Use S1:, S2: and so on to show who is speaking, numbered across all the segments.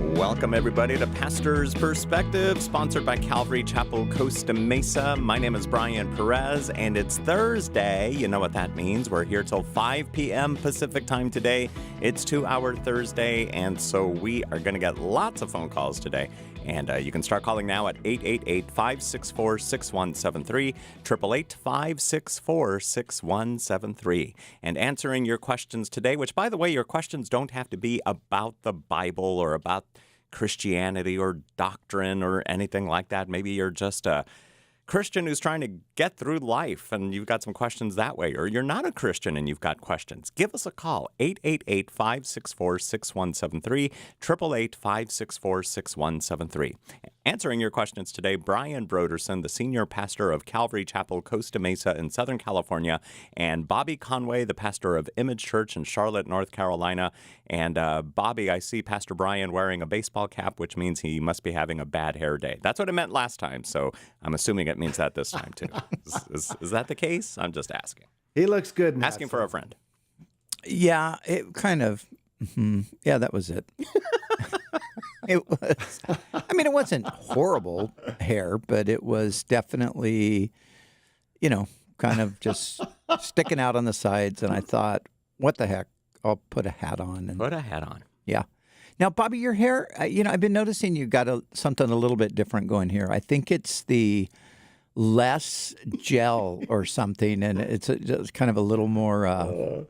S1: Welcome, everybody, to Pastor's Perspective, sponsored by Calvary Chapel, Costa Mesa. My name is Brian Perez, and it's Thursday. You know what that means. We're here till 5 p.m. Pacific time today. It's 2-hour Thursday, and so we are going to get lots of phone calls today. And you can start calling now at 888-564-6173, 888-564-6173. And answering your questions today, which, by the way, your questions don't have to be about the Bible or about Christianity or doctrine or anything like that. Maybe you're just a Christian who's trying to get through life and you've got some questions that way, or you're not a Christian and you've got questions. Give us a call, 888-564-6173, 888-564-6173. Answering your questions today, Brian Broderson, the senior pastor of Calvary Chapel, Costa Mesa in Southern California, and Bobby Conway, the pastor of Image Church in Charlotte, North Carolina. And Bobby, I see Pastor Brian wearing a baseball cap, which means he must be having a bad hair day. That's what it meant last time, so I'm assuming it means that this time, too. Is that the case? I'm just asking.
S2: He looks good now.
S1: Asking for a friend.
S3: Yeah, it kind of, yeah, that was it. It was, I mean, it wasn't horrible hair, but it was definitely, kind of just sticking out on the sides. And I thought, what the heck? I'll put a hat on.
S1: Put a hat on.
S3: Yeah. Now, Bobby, your hair, I've been noticing you got something a little bit different going here. I think it's the less gel or something, and it's kind of a little more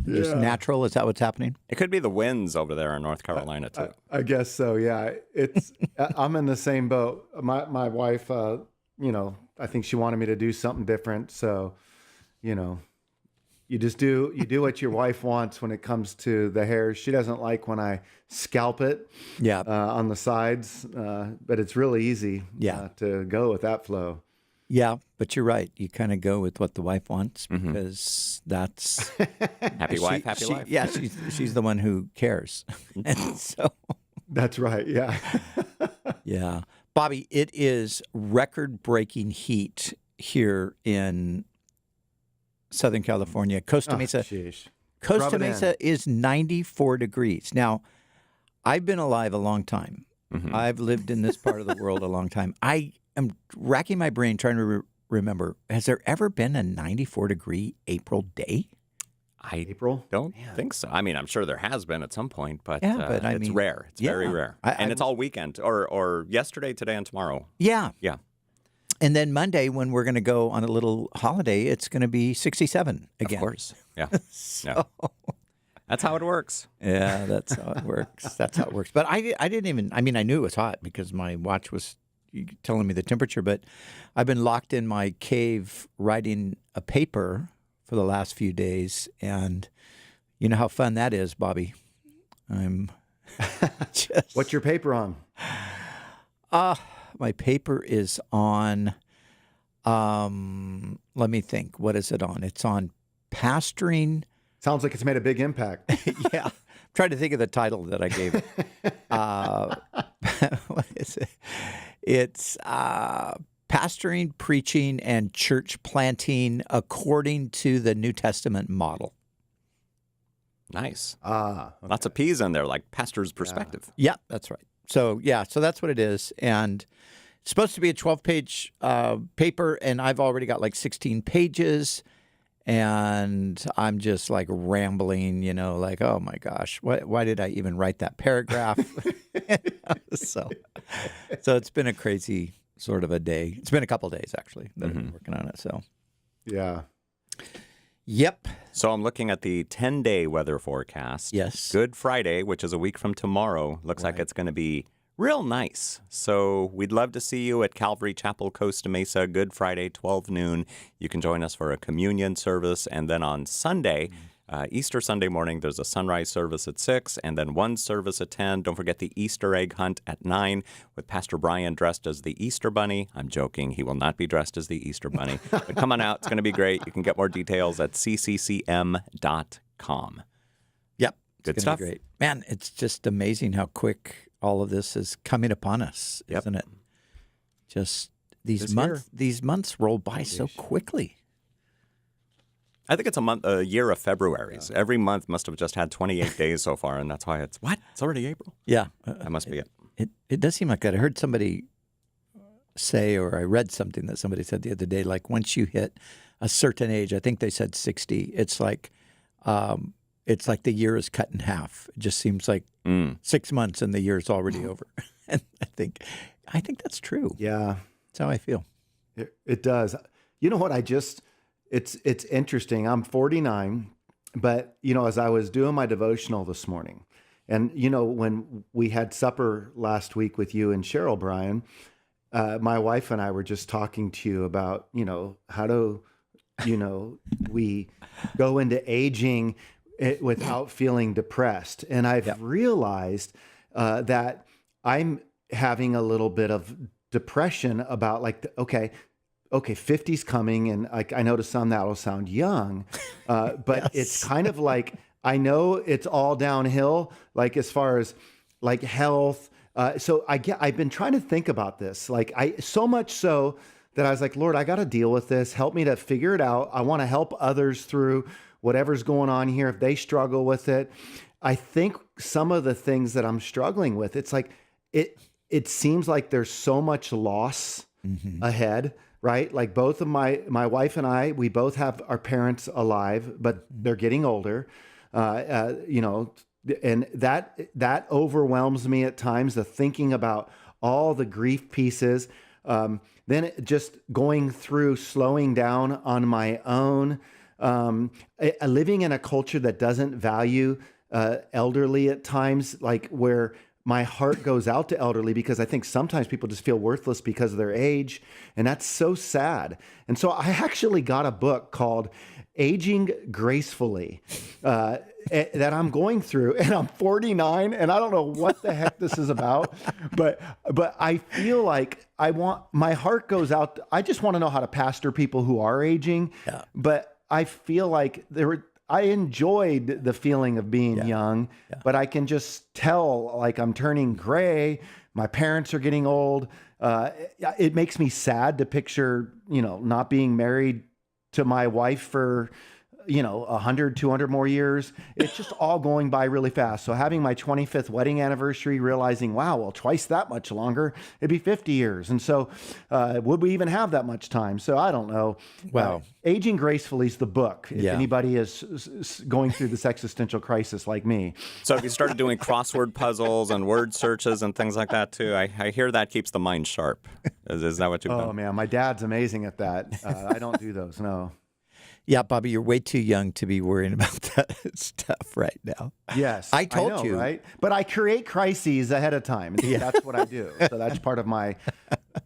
S3: just natural. Is that what's happening?
S1: It could be the winds over there in North Carolina, too.
S2: I guess so, yeah. It's I'm in the same boat. My wife, I think she wanted me to do something different. So, you just do what your wife wants when it comes to the hair. She doesn't like when I scalp it on the sides, but it's really easy to go with that flow.
S3: Yeah, but you're right. You kind of go with what the wife wants because that's
S1: happy wife, happy life.
S3: Yeah, she's the one who cares. And so
S2: that's right. Yeah.
S3: Yeah. Bobby, it is record-breaking heat here in Southern California. Costa Mesa. Costa Mesa is 94 degrees. Now, I've been alive a long time. I've lived in this part of the world a long time. I am racking my brain trying to remember, has there ever been a 94-degree April day?
S1: I don't think so. I mean, I'm sure there has been at some point, but, it's
S3: mean,
S1: rare. It's very rare. And it's all weekend, or yesterday, today, and tomorrow.
S3: Yeah.
S1: Yeah.
S3: And then Monday, when we're going to go on a little holiday, it's going to be 67 again.
S1: Of course. Yeah.
S3: So,
S1: that's how it works.
S3: Yeah, that's how it works. That's how it works. But I didn't even, I knew it was hot because my watch was telling me the temperature, but I've been locked in my cave writing a paper for the last few days, and you know how fun that is, Bobby. I'm just...
S2: What's your paper on?
S3: My paper is on, let me think. What is it on? It's on pastoring.
S2: Sounds like it's made a big impact.
S3: Yeah. I'm trying to think of the title that I gave it. What is it? It's pastoring, preaching, and church planting according to the New Testament model.
S1: Nice.
S2: Okay.
S1: Lots of P's in there, like pastor's perspective.
S3: Yeah, that's right. So that's what it is. And it's supposed to be a 12-page paper, and I've already got like 16 pages. And I'm just like rambling, like, oh my gosh, why did I even write that paragraph? So it's been a crazy sort of a day. It's been a couple of days, actually, that I've been working on it. So,
S2: yeah.
S3: Yep.
S1: So I'm looking at the 10-day weather forecast.
S3: Yes.
S1: Good Friday, which is a week from tomorrow, looks like it's going to be real nice. So we'd love to see you at Calvary Chapel, Costa Mesa, Good Friday, 12 noon. You can join us for a communion service. And then on Sunday, Easter Sunday morning, there's a sunrise service at 6 and then one service at 10. Don't forget the Easter egg hunt at 9 with Pastor Brian dressed as the Easter Bunny. I'm joking. He will not be dressed as the Easter Bunny. But come on out. It's going to be great. You can get more details at cccm.com.
S3: Yep.
S1: Good stuff.
S3: Be great. Man, it's just amazing how quick all of this is coming upon us, isn't it? Just these months roll by so quickly.
S1: I think it's a year of Februaries. Every month must have just had 28 days so far, and that's why it's already April.
S3: Yeah.
S1: That must be it.
S3: It does seem like that. I heard somebody say, or I read something that somebody said the other day, like once you hit a certain age, I think they said 60, it's like the year is cut in half. It just seems like 6 months and the year's already over. And I think that's true.
S2: Yeah.
S3: That's how I feel.
S2: It does. You know what? It's interesting. I'm 49, but as I was doing my devotional this morning, and when we had supper last week with you and Cheryl, Brian, my wife and I were just talking to you about, how do, we go into aging without feeling depressed. And I've realized that I'm having a little bit of depression about okay, 50's coming. And I know to some that'll sound young, but it's kind of like, I know it's all downhill, like as far as like health. So I've been trying to think about this, so much so that I was like, Lord, I got to deal with this. Help me to figure it out. I want to help others through whatever's going on here. If they struggle with it, I think some of the things that I'm struggling with, it's like, it seems like there's so much loss ahead, right? Like both of my wife and I, we both have our parents alive, but they're getting older, and that overwhelms me at times, the thinking about all the grief pieces. Then just going through, slowing down on my own, living in a culture that doesn't value elderly at times, like where my heart goes out to elderly, because I think sometimes people just feel worthless because of their age. And that's so sad. And so I actually got a book called Aging Gracefully that I'm going through, and I'm 49 and I don't know what the heck this is about, but I feel like my heart goes out. I just want to know how to pastor people who are aging, but I feel like I enjoyed the feeling of being young, but I can just tell like I'm turning gray. My parents are getting old. It makes me sad to picture, not being married to my wife for, 100, 200 more years. It's just all going by really fast. So having my 25th wedding anniversary, realizing, wow, well, twice that much longer, it'd be 50 years. And so would we even have that much time? So I don't know.
S3: Wow.
S2: Aging Gracefully is the book, if anybody is going through this existential crisis like me.
S1: So have you started doing crossword puzzles and word searches and things like that too? I hear that keeps the mind sharp. Is that what you've done?
S2: Oh, man, my dad's amazing at that. I don't do those, no.
S3: Yeah, Bobby, you're way too young to be worrying about that stuff right now.
S2: Yes.
S3: I told you.
S2: Right? But I create crises ahead of time. That's what I do. So that's part of my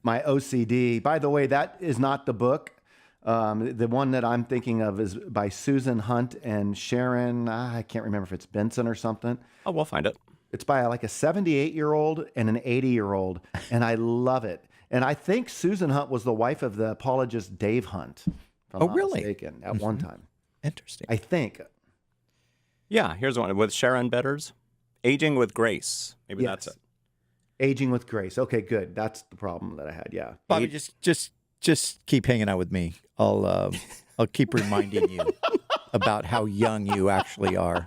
S2: OCD. By the way, that is not the book. The one that I'm thinking of is by Susan Hunt and Sharon. I can't remember if it's Benson or something.
S1: Oh, we'll find it.
S2: It's by like a 78-year-old and an 80-year-old. And I love it. And I think Susan Hunt was the wife of the apologist Dave Hunt.
S3: Oh, really?
S2: Mistaken, at one time.
S3: Interesting.
S2: I think.
S1: Yeah, here's one with Sharon Betters. Aging with Grace. Maybe that's it.
S2: Aging with Grace. Okay, good. That's the problem that I had. Yeah.
S3: Bobby, just keep hanging out with me. I'll keep reminding you about how young you actually are.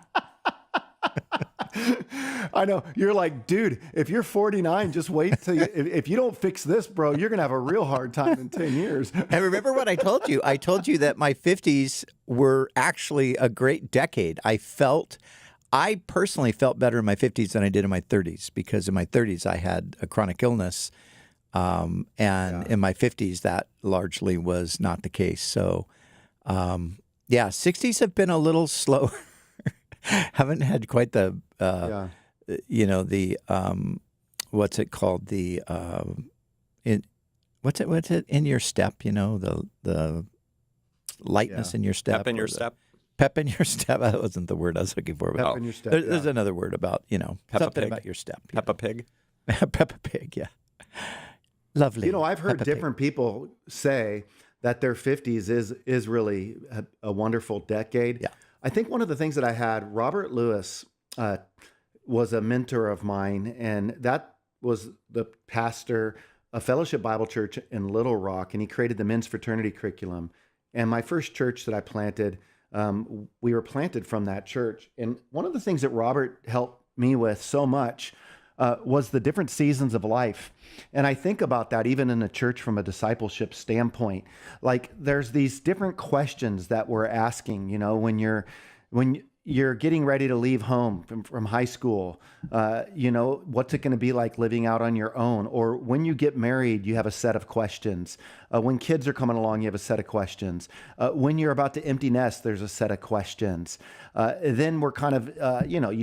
S2: I know. You're like, dude, if you're 49, just wait till if you don't fix this, bro, you're going to have a real hard time in 10 years.
S3: And remember what I told you? I told you that my 50s were actually a great decade. I personally felt better in my 50s than I did in my 30s, because in my 30s I had a chronic illness. In my 50s, that largely was not the case. So, 60s have been a little slower. Haven't had quite the, what's it called? What's it in your step? The lightness in your step.
S1: Pep in your step.
S3: Pep in your step. That wasn't the word I was looking for.
S2: Pep in your step.
S3: There's another word about, something about your step.
S1: Peppa Pig.
S3: Peppa Pig, yeah. Lovely.
S2: I've heard different people say that their 50s is really a wonderful decade.
S3: Yeah.
S2: I think one of the things that I had, Robert Lewis was a mentor of mine, and that was the pastor of Fellowship Bible Church in Little Rock, and he created the men's fraternity curriculum. And my first church that I planted, we were planted from that church. And one of the things that Robert helped me with so much was the different seasons of life. And I think about that even in the church from a discipleship standpoint. Like there's these different questions that we're asking, you know, when you're getting ready to leave home from high school, you know, what's it going to be like living out on your own? Or when you get married, you have a set of questions. When kids are coming along, you have a set of questions. When you're about to empty nest, there's a set of questions. Then we're kind of, you know,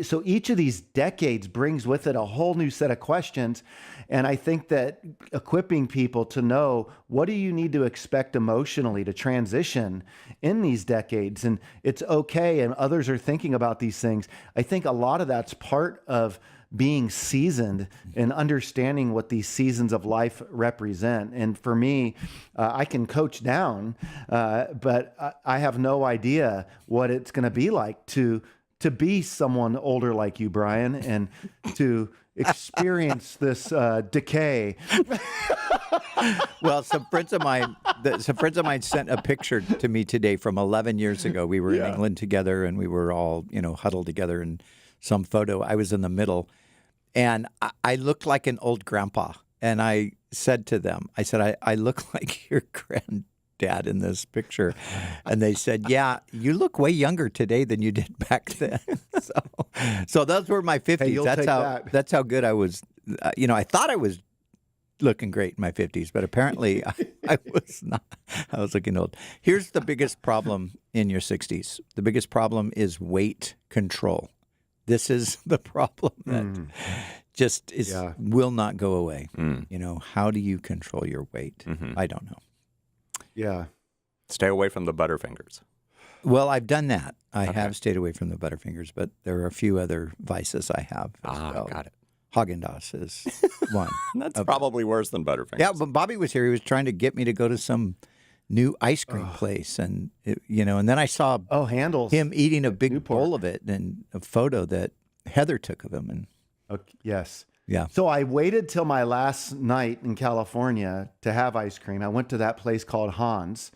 S2: so each of these decades brings with it a whole new set of questions. And I think that equipping people to know what do you need to expect emotionally to transition in these decades, and it's okay, and others are thinking about these things. I think a lot of that's part of being seasoned and understanding what these seasons of life represent. And for me, I can coach down, but I have no idea what it's going to be like to be someone older like you, Brian, and to experience this decay.
S3: Well, some friends of mine sent a picture to me today from 11 years ago. We were in England together, and we were all, you know, huddled together in some photo. I was in the middle, and I looked like an old grandpa. And I said to them, I look like your granddad in this picture. And they said, yeah, you look way younger today than you did back then. So those were my 50s.
S2: Hey,
S3: that's how good I was. You know, I thought I was looking great in my 50s, but apparently I was not. I was looking old. Here's the biggest problem in your 60s. The biggest problem is weight control. This is the problem that just will not go away. You know, how do you control your weight? I don't know.
S2: Yeah.
S1: Stay away from the Butterfingers.
S3: Well, I've done that. I have stayed away from the Butterfingers, but there are a few other vices I have as well.
S1: Got it.
S3: Haagen-Dazs is one.
S1: That's probably worse than Butterfingers.
S3: Yeah, but Bobby was here. He was trying to get me to go to some new ice cream place, and you know, and then I saw
S2: Handles.
S3: him eating a big
S2: Newport.
S3: bowl of it, and a photo that Heather took of him. And
S2: yes.
S3: yeah.
S2: So I waited till my last night in California to have ice cream. I went to that place called Hans.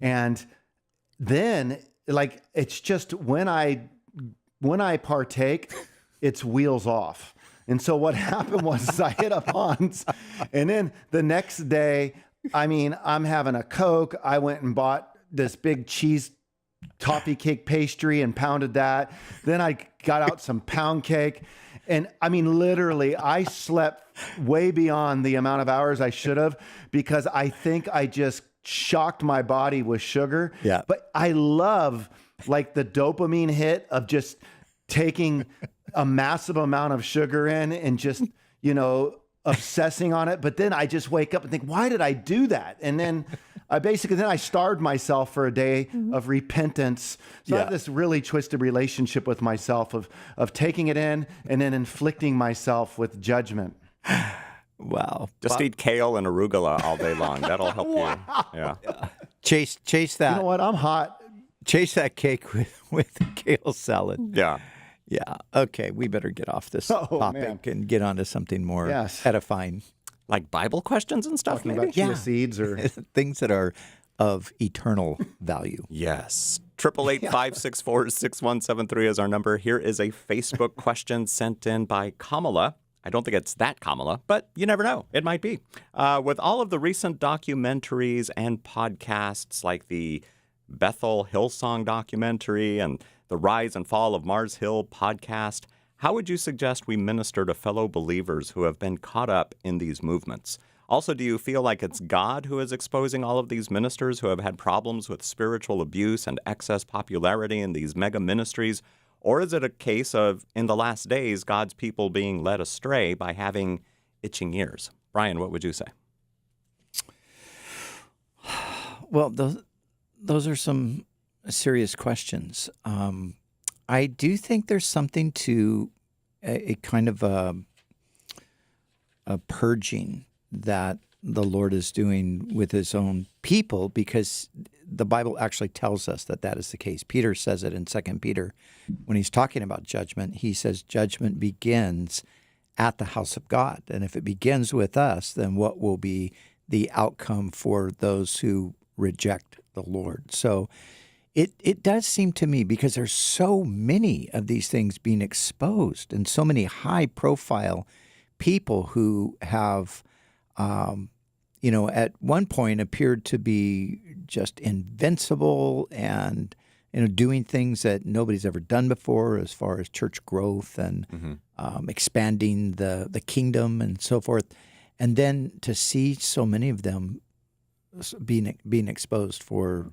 S2: And then like it's just when I partake, it's wheels off. And so what happened was I hit up Hans, and then the next day, I mean, I'm having a Coke. I went and bought this big cheese toffee cake pastry and pounded that. Then I got out some pound cake. And I mean, literally, I slept way beyond the amount of hours I should have because I think I just shocked my body with sugar.
S3: Yeah.
S2: But I love like the dopamine hit of just taking a massive amount of sugar in and just, you know, obsessing on it. But then I just wake up and think, why did I do that? And then I starved myself for a day of repentance. So I have this really twisted relationship with myself of taking it in and then inflicting myself with judgment.
S3: Wow.
S1: Just eat kale and arugula all day long. That'll help you. Yeah.
S3: Chase that.
S2: You know what? I'm hot.
S3: Chase that cake with kale salad.
S1: Yeah.
S3: Yeah. Okay. We better get off this topic and get on to something more edifying.
S1: Like Bible questions and stuff,
S2: Talking
S1: maybe?
S2: about chia seeds or
S3: things that are of eternal value.
S1: Yes. 888-564-6173 is our number. Here is a Facebook question sent in by Kamala. I don't think it's that Kamala, but you never know. It might be. With all of the recent documentaries and podcasts like the Bethel Hillsong documentary and the Rise and Fall of Mars Hill podcast, how would you suggest we minister to fellow believers who have been caught up in these movements? Also, do you feel like it's God who is exposing all of these ministers who have had problems with spiritual abuse and excess popularity in these mega ministries? Or is it a case of, in the last days, God's people being led astray by having itching ears? Brian, what would you say?
S3: Well, those are some serious questions. I do think there's something to a kind of a purging that the Lord is doing with his own people, because the Bible actually tells us that that is the case. Peter says it in 2 Peter when he's talking about judgment. He says judgment begins at the house of God. And if it begins with us, then what will be the outcome for those who reject the Lord? So It does seem to me, because there's so many of these things being exposed, and so many high-profile people who have, at one point appeared to be just invincible and doing things that nobody's ever done before, as far as church growth and expanding the kingdom and so forth, and then to see so many of them being exposed for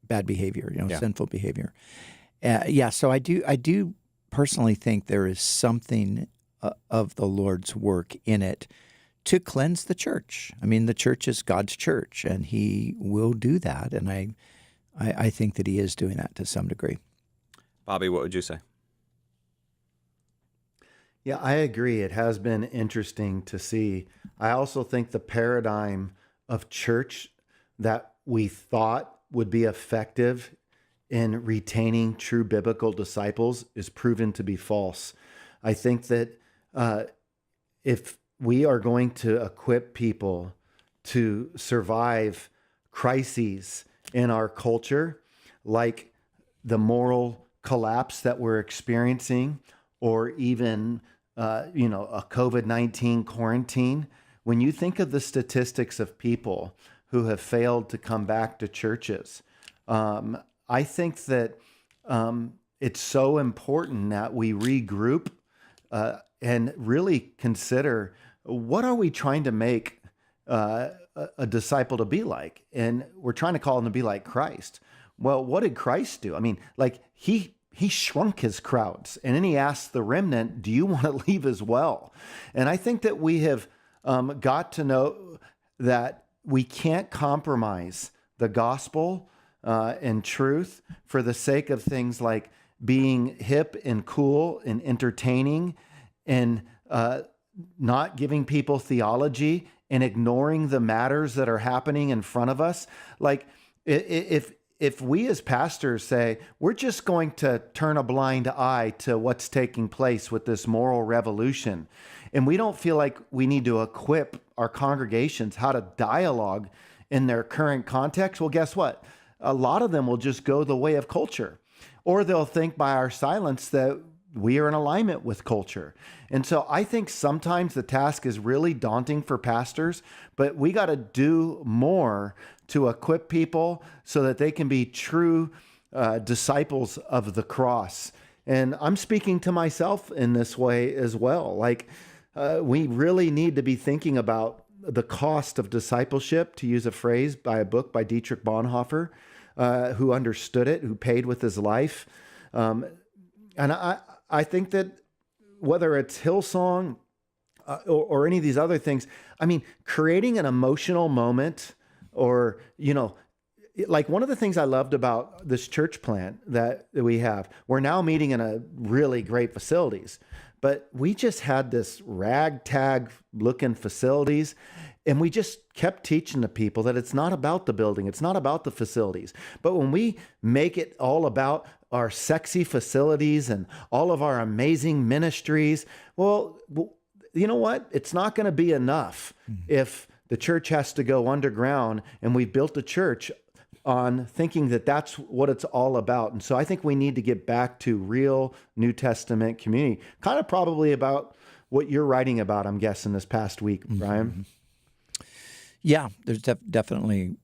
S3: bad behavior, sinful behavior. So I do personally think there is something of the Lord's work in it to cleanse the church. I mean, the church is God's church, and He will do that, and I think that He is doing that to some degree.
S1: Bobby, what would you say?
S2: Yeah, I agree. It has been interesting to see. I also think the paradigm of church that we thought would be effective in retaining true biblical disciples is proven to be false. I think that if we are going to equip people to survive crises in our culture, like the moral collapse that we're experiencing, or even a COVID-19 quarantine, when you think of the statistics of people who have failed to come back to churches, I think that it's so important that we regroup and really consider, what are we trying to make a disciple to be like? And we're trying to call them to be like Christ. Well, what did Christ do? I mean, like he shrunk his crowds, and then he asked the remnant, do you want to leave as well? And I think that we have got to know that we can't compromise the gospel and truth for the sake of things like being hip and cool and entertaining, and not giving people theology and ignoring the matters that are happening in front of us. Like if we as pastors say, we're just going to turn a blind eye to what's taking place with this moral revolution, and we don't feel like we need to equip our congregations how to dialogue in their current context, well, guess what? A lot of them will just go the way of culture, or they'll think by our silence that we are in alignment with culture. And so I think sometimes the task is really daunting for pastors, but we got to do more to equip people so that they can be true disciples of the cross. And I'm speaking to myself in this way as well. Like, we really need to be thinking about the cost of discipleship, to use a phrase by a book by Dietrich Bonhoeffer, who understood it, who paid with his life. And I think that whether it's Hillsong or any of these other things, I mean, creating an emotional moment, or, like one of the things I loved about this church plant that we have, we're now meeting in a really great facilities, but we just had this ragtag looking facilities, and we just kept teaching the people that it's not about the building, it's not about the facilities. But when we make it all about our sexy facilities and all of our amazing ministries, well, you know what? It's not going to be enough if the church has to go underground, and we've built a church on thinking that that's what it's all about. And so I think we need to get back to real New Testament community, kind of probably about what you're writing about, I'm guessing, this past week, Brian.
S3: Yeah, there's definitely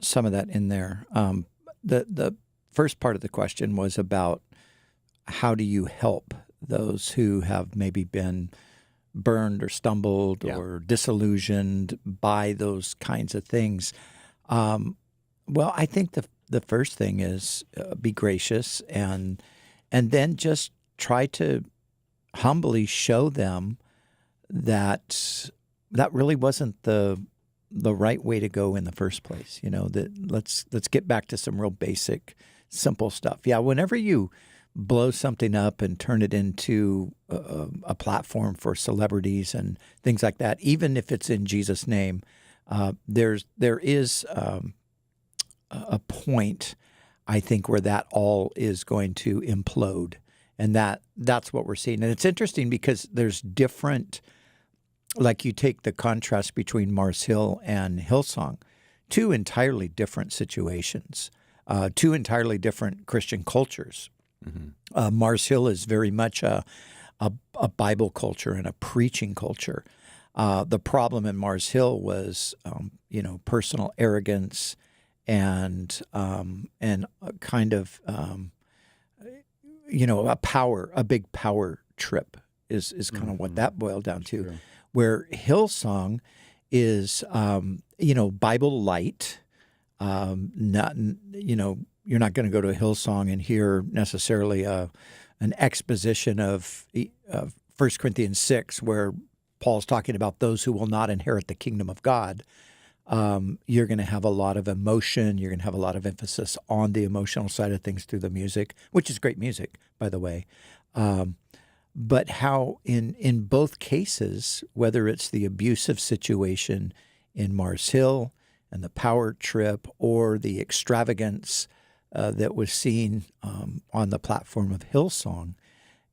S3: some of that in there. The first part of the question was about how do you help those who have maybe been burned or stumbled or disillusioned by those kinds of things. Well, I think the first thing is be gracious, and then just try to humbly show them that really wasn't the right way to go in the first place. That let's get back to some real basic, simple stuff. Yeah, whenever you blow something up and turn it into a platform for celebrities and things like that, even if it's in Jesus' name, there is a point, I think, where that all is going to implode, and that's what we're seeing. And it's interesting because there's different, like you take the contrast between Mars Hill and Hillsong, two entirely different situations. two entirely different Christian cultures. Mars Hill is very much a Bible culture and a preaching culture. The problem in Mars Hill was, personal arrogance and a kind of, a big power trip is kind of what that boiled down to.
S2: Sure.
S3: Where Hillsong is, Bible light. Not, you're not going to go to Hillsong and hear necessarily an exposition of 1 Corinthians 6, where Paul's talking about those who will not inherit the kingdom of God. You're going to have a lot of emotion. You're going to have a lot of emphasis on the emotional side of things through the music, which is great music, by the way. But how in both cases, whether it's the abusive situation in Mars Hill and the power trip, or the extravagance that was seen on the platform of Hillsong,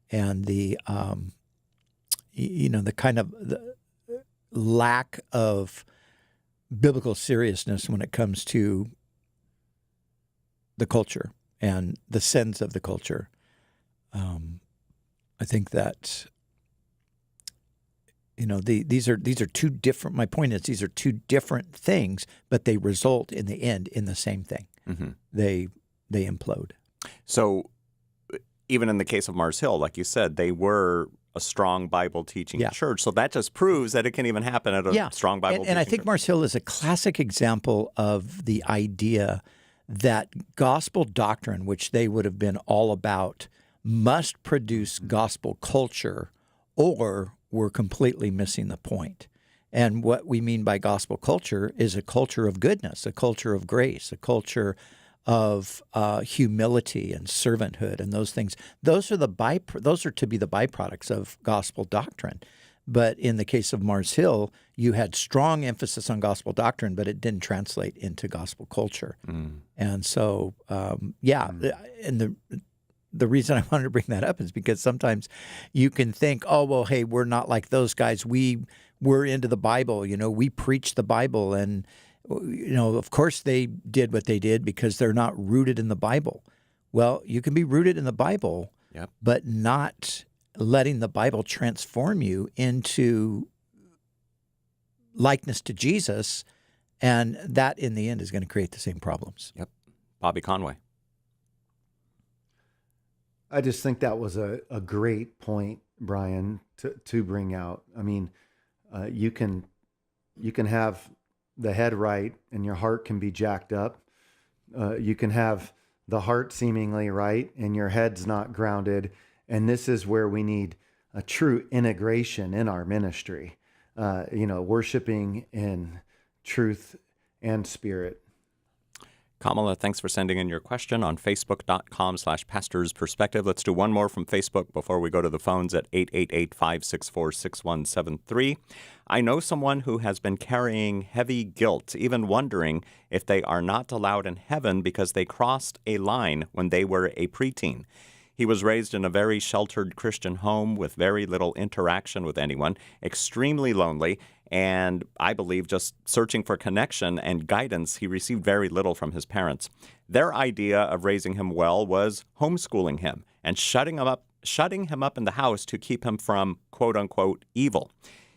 S3: and the the kind of the lack of biblical seriousness when it comes to the culture and the sins of the culture. I think that these are two different. My point is, these are two different things, but they result in the end in the same thing.
S1: Mm-hmm.
S3: They implode.
S1: So, even in the case of Mars Hill, like you said, they were a strong Bible teaching church. So that just proves that it can even happen at a strong Bible teaching
S3: and I think
S1: church.
S3: Mars Hill is a classic example of the idea that gospel doctrine, which they would have been all about, must produce gospel culture, or we're completely missing the point. And what we mean by gospel culture is a culture of goodness, a culture of grace, a culture of humility and servanthood, and those things. Those are to be the byproducts of gospel doctrine. But in the case of Mars Hill, you had strong emphasis on gospel doctrine, but it didn't translate into gospel culture. And so, and the reason I wanted to bring that up is because sometimes you can think, oh, well, hey, we're not like those guys. We're into the Bible. We preach the Bible, and of course they did what they did because they're not rooted in the Bible. Well, you can be rooted in the Bible, but not letting the Bible transform you into likeness to Jesus, and that in the end is going to create the same problems.
S1: Yep. Bobby Conway.
S2: I just think that was a great point, Brian, to bring out. I mean, you can have the head right and your heart can be jacked up. You can have the heart seemingly right and your head's not grounded. And this is where we need a true integration in our ministry, worshiping in truth and spirit.
S1: Kamala, thanks for sending in your question on facebook.com/pastorsperspective. Let's do one more from Facebook before we go to the phones at 888-564-6173. I know someone who has been carrying heavy guilt, even wondering if they are not allowed in heaven because they crossed a line when they were a preteen. He was raised in a very sheltered Christian home with very little interaction with anyone, extremely lonely, and I believe just searching for connection and guidance. He received very little from his parents. Their idea of raising him well was homeschooling him and shutting him up in the house to keep him from, quote-unquote, evil.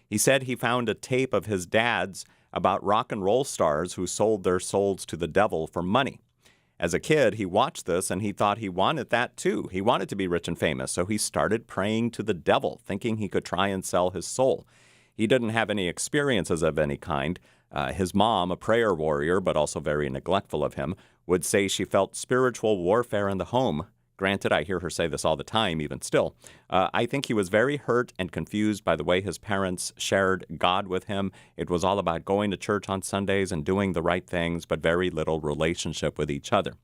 S1: He said he found a tape of his dad's about rock and roll stars who sold their souls to the devil for money. As a kid, he watched this and he thought he wanted that too. He wanted to be rich and famous, so he started praying to the devil, thinking he could try and sell his soul. He didn't have any experiences of any kind. His mom, a prayer warrior, but also very neglectful of him, would say she felt spiritual warfare in the home. Granted, I hear her say this all the time, even still. I think he was very hurt and confused by the way his parents shared God with him. It was all about going to church on Sundays and doing the right things, but very little relationship with each other.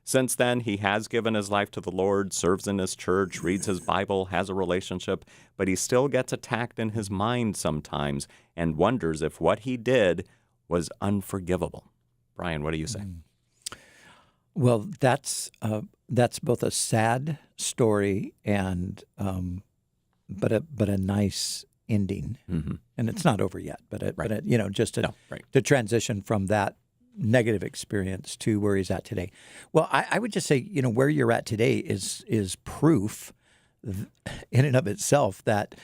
S1: Since then, he has given his life to the Lord, serves in his church, reads his Bible, has a relationship, but he still gets attacked in his mind sometimes and wonders if what he did was unforgivable. Brian, what do you say?
S3: Well, that's both a sad story and but a nice ending, and it's not over yet. But to transition from that negative experience to where he's at today. Well, I would just say, where you're at today is proof in and of itself that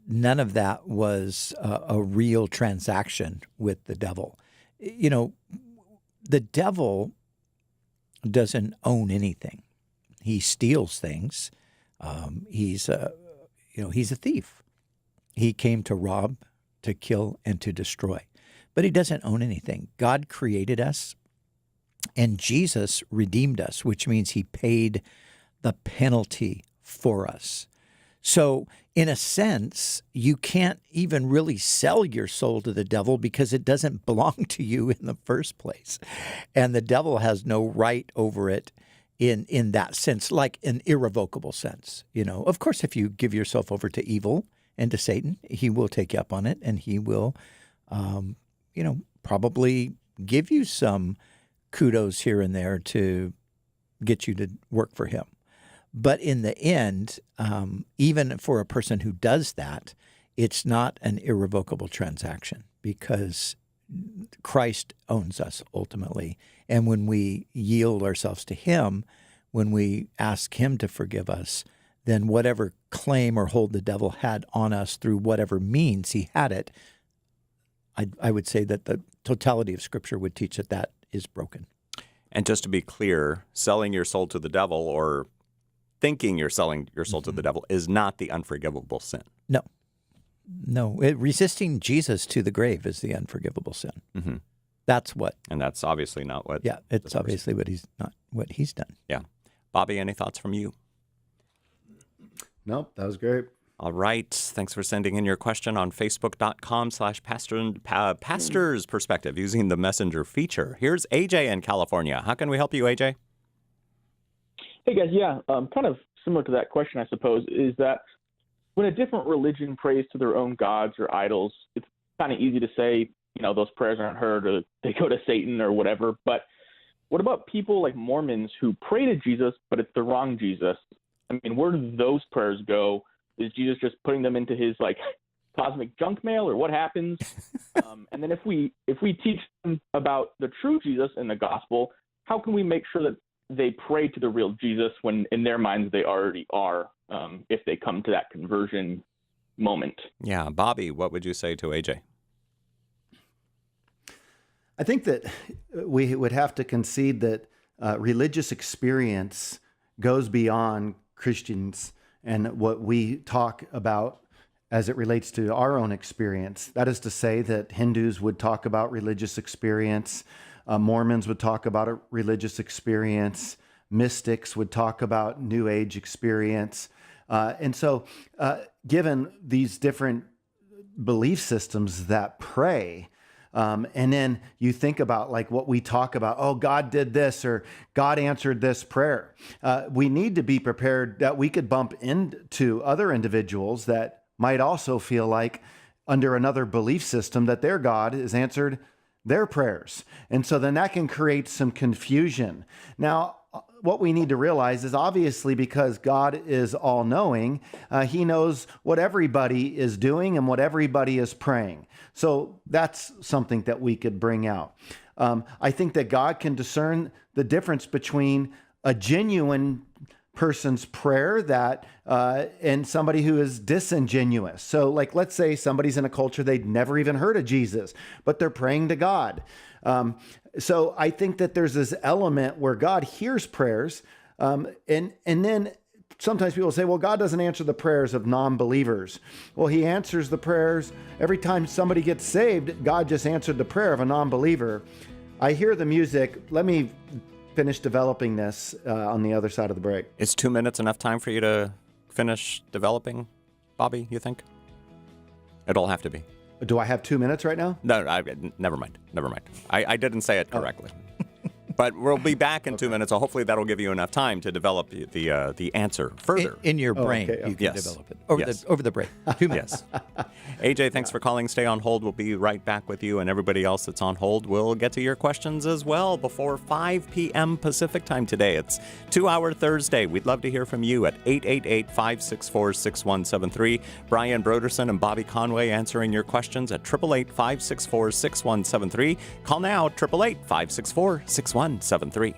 S3: none of that was a real transaction with the devil. The devil doesn't own anything. He steals things. He's a thief. He came to rob, to kill, and to destroy. But he doesn't own anything. God created us, and Jesus redeemed us, which means he paid the penalty for us. So in a sense, you can't even really sell your soul to the devil because it doesn't belong to you in the first place. And the devil has no right over it in that sense, like an irrevocable sense. Of course, if you give yourself over to evil and to Satan, he will take you up on it, and he will, probably give you some kudos here and there to get you to work for him. But in the end, even for a person who does that, it's not an irrevocable transaction because Christ owns us ultimately. And when we yield ourselves to him, when we ask him to forgive us, then whatever claim or hold the devil had on us through whatever means he had it, I would say that the totality of Scripture would teach that is broken.
S1: And just to be clear, selling your soul to the devil or thinking you're selling your soul to the devil is not the unforgivable sin.
S3: No. Resisting Jesus to the grave is the unforgivable sin.
S1: Mm-hmm.
S3: That's what.
S1: And that's obviously not what.
S3: Yeah, it's obviously what he's done.
S1: Yeah. Bobby, any thoughts from you?
S2: Nope, that was great.
S1: All right. Thanks for sending in your question on Facebook.com/Pastor's Perspective using the Messenger feature. Here's AJ in California. How can we help you, AJ?
S4: Hey, guys. Yeah, kind of similar to that question, I suppose, is that when a different religion prays to their own gods or idols, it's kind of easy to say, those prayers aren't heard or they go to Satan or whatever. But what about people like Mormons who pray to Jesus, but it's the wrong Jesus? I mean, where do those prayers go? Is Jesus just putting them into his cosmic junk mail, or what happens? And then if we teach them about the true Jesus in the gospel, how can we make sure that they pray to the real Jesus when in their minds they already are, if they come to that conversion moment?
S1: Yeah, Bobby, what would you say to AJ?
S2: I think that we would have to concede that religious experience goes beyond Christians and what we talk about as it relates to our own experience. That is to say that Hindus would talk about religious experience, Mormons would talk about a religious experience, mystics would talk about New Age experience. And so given these different belief systems that pray, and then you think about what we talk about, oh, God did this or God answered this prayer. We need to be prepared that we could bump into other individuals that might also feel like under another belief system that their God has answered their prayers. And so then that can create some confusion. Now, what we need to realize is obviously because God is all-knowing, he knows what everybody is doing and what everybody is praying. So that's something that we could bring out. I think that God can discern the difference between a genuine person's prayer and somebody who is disingenuous. So let's say somebody's in a culture they'd never even heard of Jesus, but they're praying to God. So I think that there's this element where God hears prayers, and then sometimes people say, well, God doesn't answer the prayers of non-believers. Well, he answers the prayers. Every time somebody gets saved, God just answered the prayer of a non-believer. I hear the music. Let me finish developing this on the other side of the break.
S1: Is 2 minutes enough time for you to finish developing, Bobby, you think? It'll have to be.
S2: Do I have 2 minutes right now?
S1: No, never mind. I didn't say it correctly. But we'll be back in 2 minutes, so hopefully that'll give you enough time to develop the answer further.
S3: In your brain,
S2: okay.
S3: you can
S1: Yes.
S3: develop it
S1: Yes.
S3: over the break. 2 minutes.
S1: Yes. AJ, thanks for calling. Stay on hold. We'll be right back with you, and everybody else that's on hold will get to your questions as well before 5 p.m. Pacific time today. It's 2-hour Thursday. We'd love to hear from you at 888-564-6173. Brian Broderson and Bobby Conway answering your questions at 888-564-6173. Call now, 888-564-6173.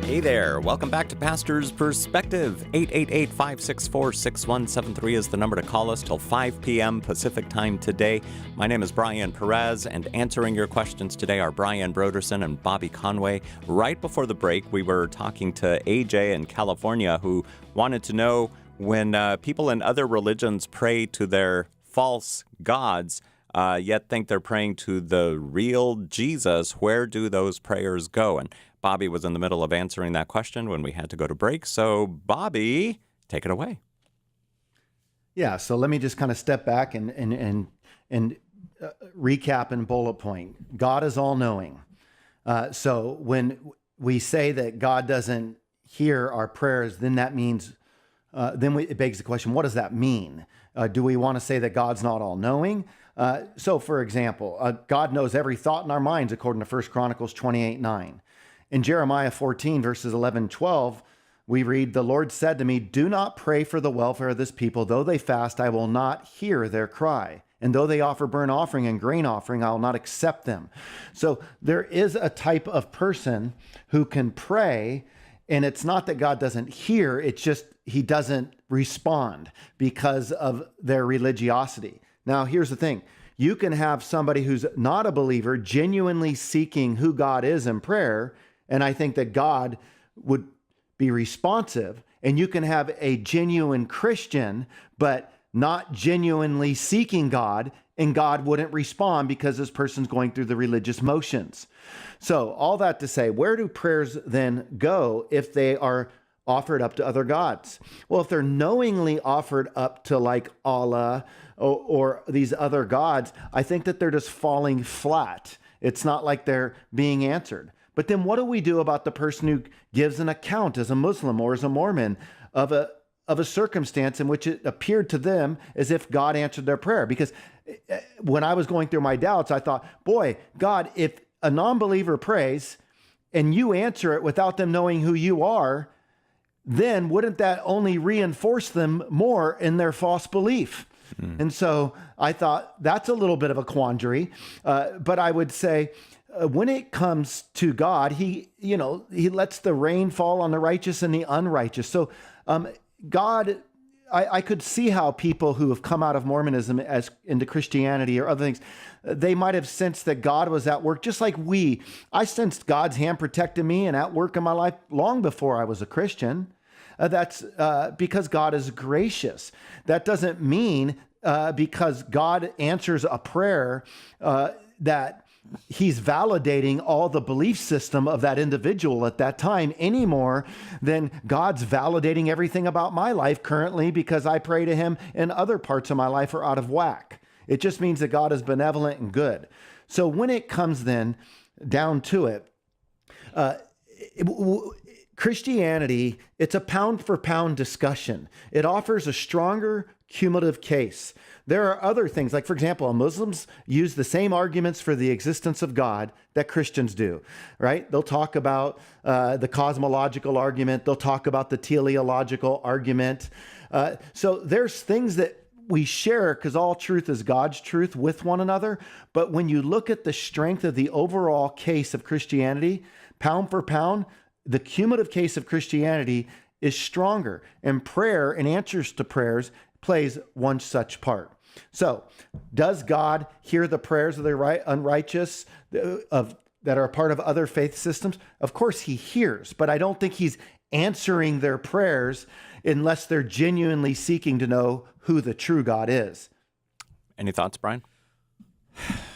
S1: Hey there. Welcome back to Pastor's Perspective. 888-564-6173 is the number to call us till 5 p.m. Pacific time today. My name is Brian Perez, and answering your questions today are Brian Broderson and Bobby Conway. Right before the break, we were talking to AJ in California, who wanted to know when people in other religions pray to their false gods, yet think they're praying to the real Jesus, where do those prayers go? And Bobby was in the middle of answering that question when we had to go to break. So, Bobby, take it away.
S2: Yeah, so let me just kind of step back and recap and bullet point. God is all-knowing. So when we say that God doesn't hear our prayers, then that means, it begs the question, what does that mean? Do we want to say that God's not all-knowing? So, for example, God knows every thought in our minds, according to 1 Chronicles 28:9. In Jeremiah 14, verses 11 and 12, we read, "The Lord said to me, do not pray for the welfare of this people. Though they fast, I will not hear their cry. And though they offer burnt offering and grain offering, I will not accept them." So there is a type of person who can pray, and it's not that God doesn't hear, it's just he doesn't respond because of their religiosity. Now, here's the thing. You can have somebody who's not a believer genuinely seeking who God is in prayer, and I think that God would be responsive. And you can have a genuine Christian, but not genuinely seeking God, and God wouldn't respond because this person's going through the religious motions. So all that to say, where do prayers then go if they are offered up to other gods? Well, if they're knowingly offered up to like Allah or these other gods, I think that they're just falling flat. It's not like they're being answered. But then what do we do about the person who gives an account as a Muslim or as a Mormon of a circumstance in which it appeared to them as if God answered their prayer? Because when I was going through my doubts, I thought, boy, God, if a non-believer prays and you answer it without them knowing who you are, then wouldn't that only reinforce them more in their false belief? And so I thought that's a little bit of a quandary. But I would say when it comes to God, he lets the rain fall on the righteous and the unrighteous. So God, I could see how people who have come out of Mormonism as into Christianity or other things, they might have sensed that God was at work, just like I sensed God's hand protecting me and at work in my life long before I was a Christian. That's because God is gracious. That doesn't mean because God answers a prayer that he's validating all the belief system of that individual at that time any more than God's validating everything about my life currently because I pray to him and other parts of my life are out of whack. It just means that God is benevolent and good. So when it comes then down to it, Christianity, it's a pound for pound discussion. It offers a stronger cumulative case. There are other things, like, for example, Muslims use the same arguments for the existence of God that Christians do, right? They'll talk about the cosmological argument. They'll talk about the teleological argument. So there's things that we share because all truth is God's truth with one another. But when you look at the strength of the overall case of Christianity, pound for pound, the cumulative case of Christianity is stronger, and prayer and answers to prayers plays one such part. So, does God hear the prayers of the unrighteous that are a part of other faith systems? Of course he hears, but I don't think he's answering their prayers unless they're genuinely seeking to know who the true God is.
S1: Any thoughts, Brian?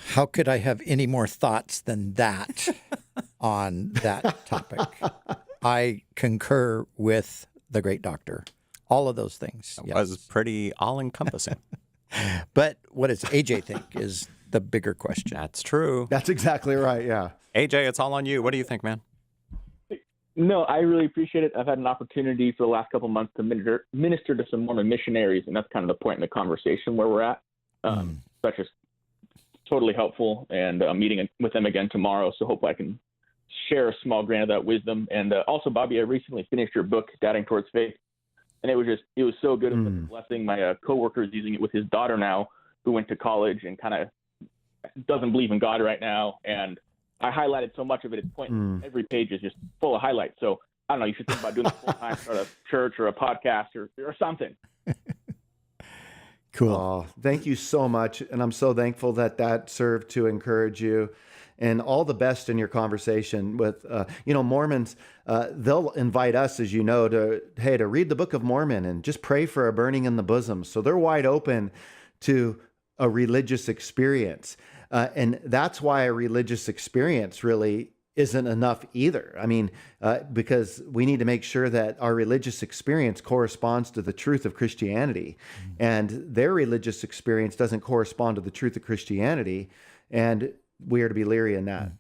S3: How could I have any more thoughts than that on that topic? I concur with the great doctor. All of those things.
S1: It was pretty all-encompassing.
S3: But what does AJ think is the bigger question?
S1: That's true.
S2: That's exactly right, yeah.
S1: AJ, it's all on you. What do you think, man?
S4: No, I really appreciate it. I've had an opportunity for the last couple of months to minister to some Mormon missionaries, and that's kind of the point in the conversation where we're at. That's just totally helpful, and I'm meeting with them again tomorrow, so hopefully I can share a small grain of that wisdom. And also, Bobby, I recently finished your book, Doubting Towards Faith, and it was so good. It was a blessing. My coworker is using it with his daughter now, who went to college and kind of doesn't believe in God right now, and I highlighted so much of it. It's every page is just full of highlights. So I don't know. You should think about doing it full time, start a church or a podcast or something.
S3: Cool.
S2: Oh, thank you so much, and I'm so thankful that served to encourage you. And all the best in your conversation with, Mormons. They'll invite us, as you know, to read the Book of Mormon and just pray for a burning in the bosom. So they're wide open to a religious experience. And that's why a religious experience really isn't enough either. I mean, because we need to make sure that our religious experience corresponds to the truth of Christianity, and their religious experience doesn't correspond to the truth of Christianity, and we are to be leery in that.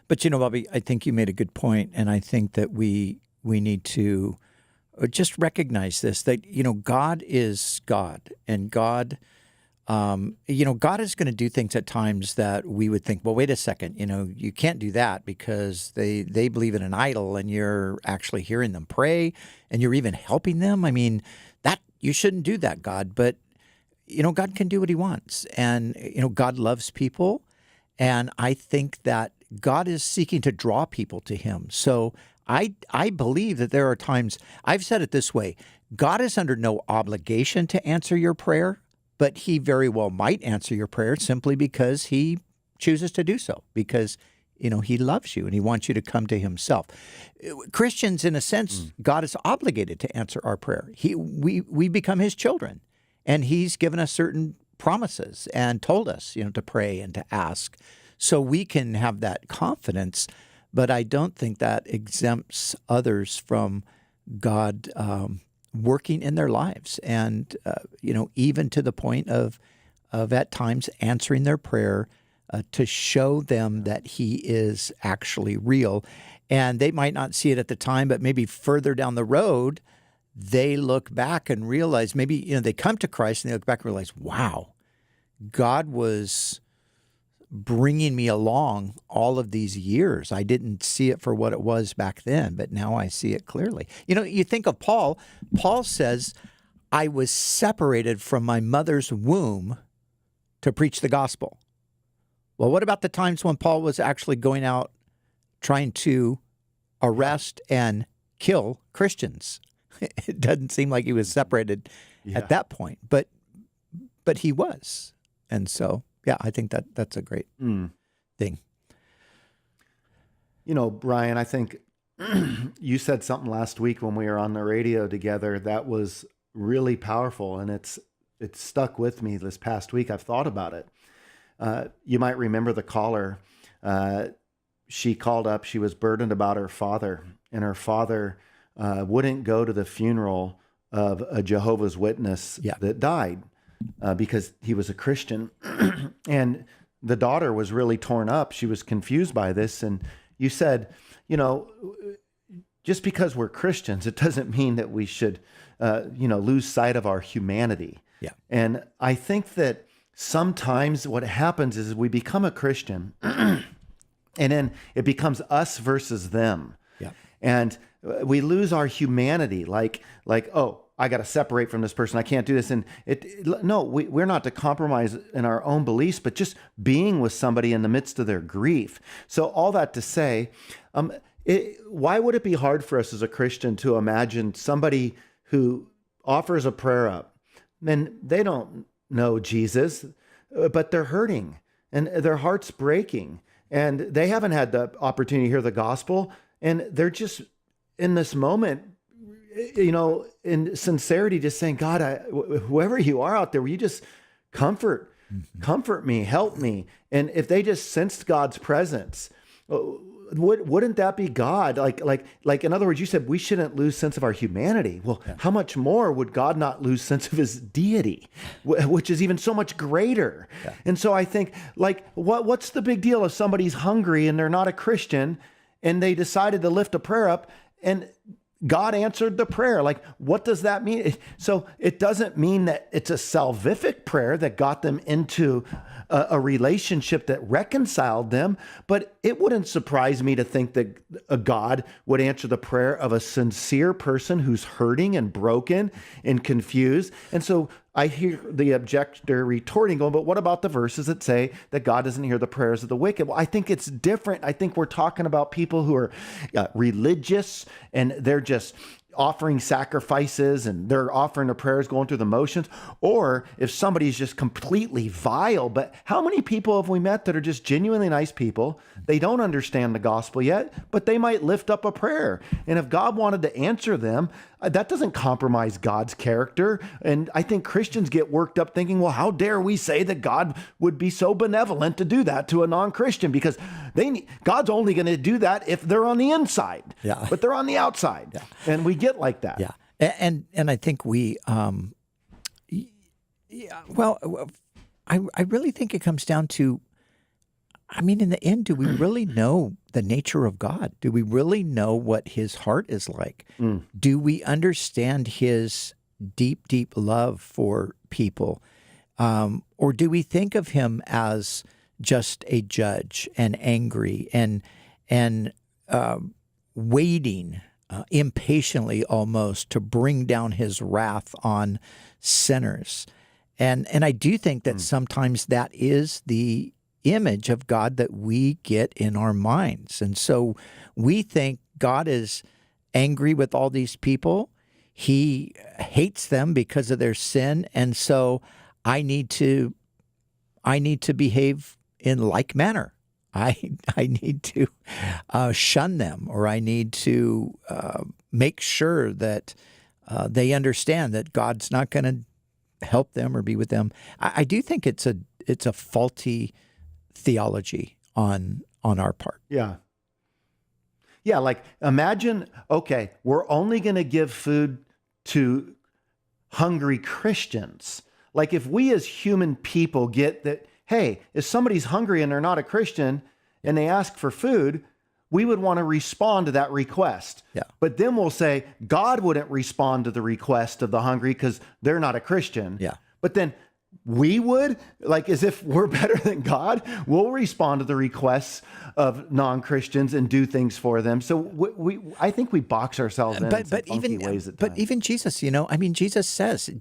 S3: But, Bobby, I think you made a good point, and I think that we need to just recognize this, that, God is God, and God... God is going to do things at times that we would think, well, wait a second, you can't do that because they believe in an idol and you're actually hearing them pray and you're even helping them. I mean, that you shouldn't do that, God. But, God can do what he wants. And, God loves people. And I think that God is seeking to draw people to him. So I believe that there are times, I've said it this way, God is under no obligation to answer your prayer. But he very well might answer your prayer simply because he chooses to do so, because, he loves you and he wants you to come to himself. Christians, in a sense, God is obligated to answer our prayer. We become his children, and he's given us certain promises and told us, to pray and to ask. So we can have that confidence, but I don't think that exempts others from God working in their lives, and even to the point of at times answering their prayer to show them that he is actually real. And they might not see it at the time, but maybe further down the road, they look back and realize, maybe they come to Christ and they look back and realize, wow, God was bringing me along all of these years. I didn't see it for what it was back then, but now I see it clearly. You know, you think of Paul. Paul says, I was separated from my mother's womb to preach the gospel. Well, what about the times when Paul was actually going out trying to arrest and kill Christians? It doesn't seem like he was separated at that point, but he was. And so, yeah, I think that's a great thing.
S2: You know, Brian, I think you said something last week when we were on the radio together that was really powerful, and it's stuck with me this past week. I've thought about it. You might remember the caller. She called up. She was burdened about her father, and her father wouldn't go to the funeral of a Jehovah's Witness that died because he was a Christian. And the daughter was really torn up. She was confused by this. And you said, you know, just because we're Christians, it doesn't mean that we should, lose sight of our humanity.
S3: Yeah.
S2: And I think that sometimes what happens is we become a Christian and then it becomes us versus them.
S3: Yeah.
S2: And we lose our humanity, like, oh, I got to separate from this person. I can't do this. And we're not to compromise in our own beliefs, but just being with somebody in the midst of their grief. So all that to say, why would it be hard for us as a Christian to imagine somebody who offers a prayer up? And they don't know Jesus, but they're hurting and their heart's breaking and they haven't had the opportunity to hear the gospel. And they're just in this moment, you know, in sincerity, just saying, God, whoever you are out there, will you just comfort me, help me. And if they just sensed God's presence, wouldn't that be God? Like, in other words, you said we shouldn't lose sense of our humanity. Well, how much more would God not lose sense of his deity, which is even so much greater? Yeah. And so I think, like, what's the big deal if somebody's hungry and they're not a Christian and they decided to lift a prayer up and God answered the prayer? Like, what does that mean? So it doesn't mean that it's a salvific prayer that got them into a relationship that reconciled them, but it wouldn't surprise me to think that a God would answer the prayer of a sincere person who's hurting and broken and confused. And so I hear the objector retorting, going, but what about the verses that say that God doesn't hear the prayers of the wicked? Well, I think it's different. I think we're talking about people who are religious and they're just offering sacrifices and they're offering their prayers, going through the motions, or if somebody's just completely vile. But how many people have we met that are just genuinely nice people? They don't understand the gospel yet, but they might lift up a prayer. And if God wanted to answer them, that doesn't compromise God's character. And I think Christians get worked up thinking, well, how dare we say that God would be so benevolent to do that to a non-Christian? Because God's only going to do that if they're on the inside, but they're on the outside. Yeah. And we get like that.
S3: Yeah. And I think we, I really think it comes down to, I mean, in the end, do we really know the nature of God? Do we really know what his heart is like? Do we understand his deep, deep love for people? Or do we think of him as just a judge and angry and waiting impatiently almost to bring down his wrath on sinners? And I do think that sometimes that is the image of God that we get in our minds. And so we think God is angry with all these people. He hates them because of their sin. And so I need to behave in like manner. I need to shun them, or I need to make sure that they understand that God's not going to help them or be with them. I do think it's a faulty theology on our part.
S2: Yeah. Yeah, like imagine, okay, we're only going to give food to hungry Christians. Like if we as human people get that, hey, if somebody's hungry and they're not a Christian and they ask for food, we would want to respond to that request.
S3: Yeah.
S2: But then we'll say God wouldn't respond to the request of the hungry because they're not a Christian.
S3: Yeah.
S2: But then we would, like, as if we're better than God. We'll respond to the requests of non-Christians and do things for them. So I think we box ourselves in some funky ways at times.
S3: But even Jesus,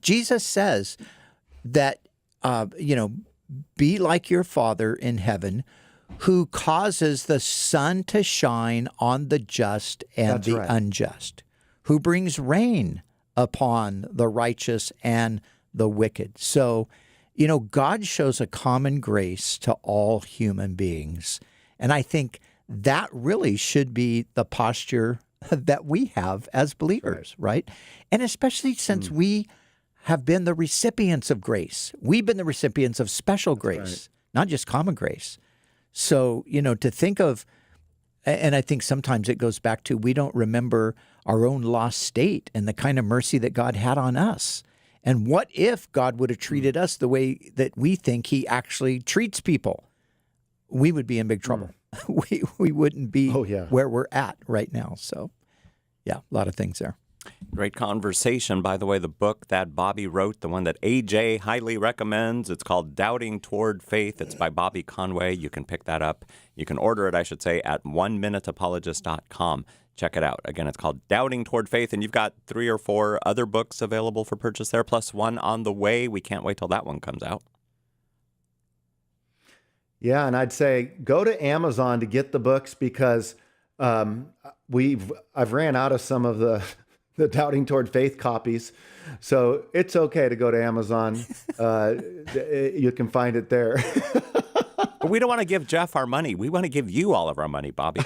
S3: Jesus says that, be like your Father in heaven, who causes the sun to shine on the just and the unjust, who brings rain upon the righteous and the wicked. So, God shows a common grace to all human beings. And I think that really should be the posture that we have as believers, right? And especially since we have been the recipients of grace. We've been the recipients of special grace, not just common grace. So, to think of, and I think sometimes it goes back to we don't remember our own lost state and the kind of mercy that God had on us. And what if God would have treated us the way that we think he actually treats people? We would be in big trouble. We wouldn't be where we're at right now. So, yeah, a lot of things there.
S1: Great conversation. By the way, the book that Bobby wrote, the one that AJ highly recommends, it's called Doubting Toward Faith. It's by Bobby Conway. You can pick that up. You can order it, I should say, at oneminuteapologist.com. Check it out. Again, it's called Doubting Toward Faith, and you've got 3 or 4 other books available for purchase there, plus one on the way. We can't wait till that one comes out.
S2: Yeah, and I'd say go to Amazon to get the books because I've ran out of some of the Doubting Toward Faith copies. So it's okay to go to Amazon. You can find it there.
S1: But we don't want to give Jeff our money. We want to give you all of our money, Bobby.